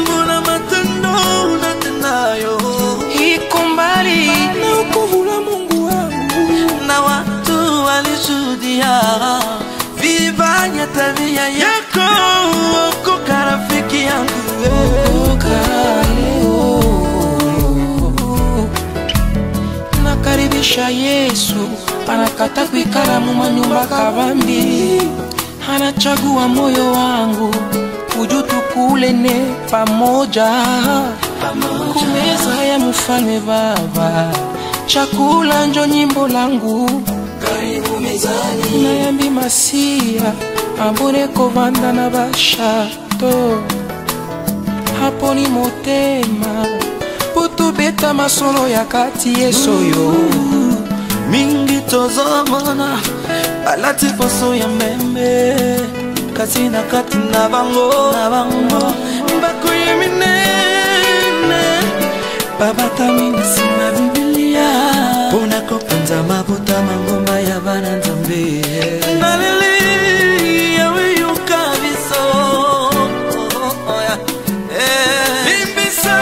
E: Mbona matendo unatendayo
C: Iko mbali na wokovu la Mungu wangu,
E: na watu walishuhudia vibaya tabia yako. Okoka rafiki yangu,
C: okoka leo. Nakaribisha Yesu, anakata kuikala mumanyumba kabambi, anachagua moyo wangu kujutu kulene pamoja kumeza ya mfalme Baba, chakula njo nyimbo langu karibu mezani, nayambi masia ambone kovanda na bashato hapo ni motema putu beta masolo ya kati yesoyo
E: mingi tozomona balati poso ya mbembe kasi na kati na bango mbakuye minene babatami na sima Biblia pona kopanza mabuta mangomba ya bana nzambe nalili ya wiyuka biso limbisa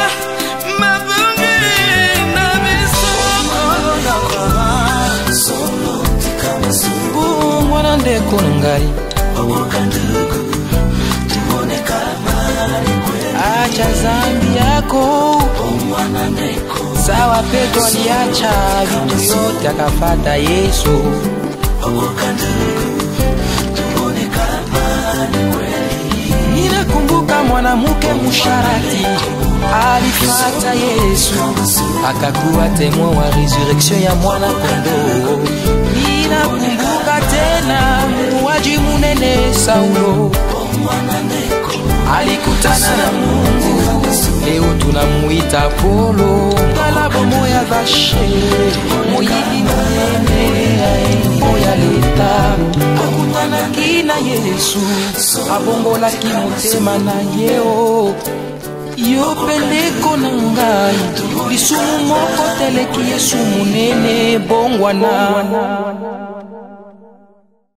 E: mabungi na biso
C: mwana ndeko ngai acha zambi yako sawa. Petro aliacha vitu yote akafata Yesu. Ninakumbuka mwanamke msharati alifata Yesu akakuwa temwa wa resurrection ya mwana kondoo. Ninakumbuka tena muuaji munene Saulo alikutana na Mungu, leo tunamuita Polo. Ngalabo moya bashe moyili nene moya leta akutana kina Yesu abongola kimotema na yeo yo pendeko na ngai lisumu moko teleki Yesu munene bongwana.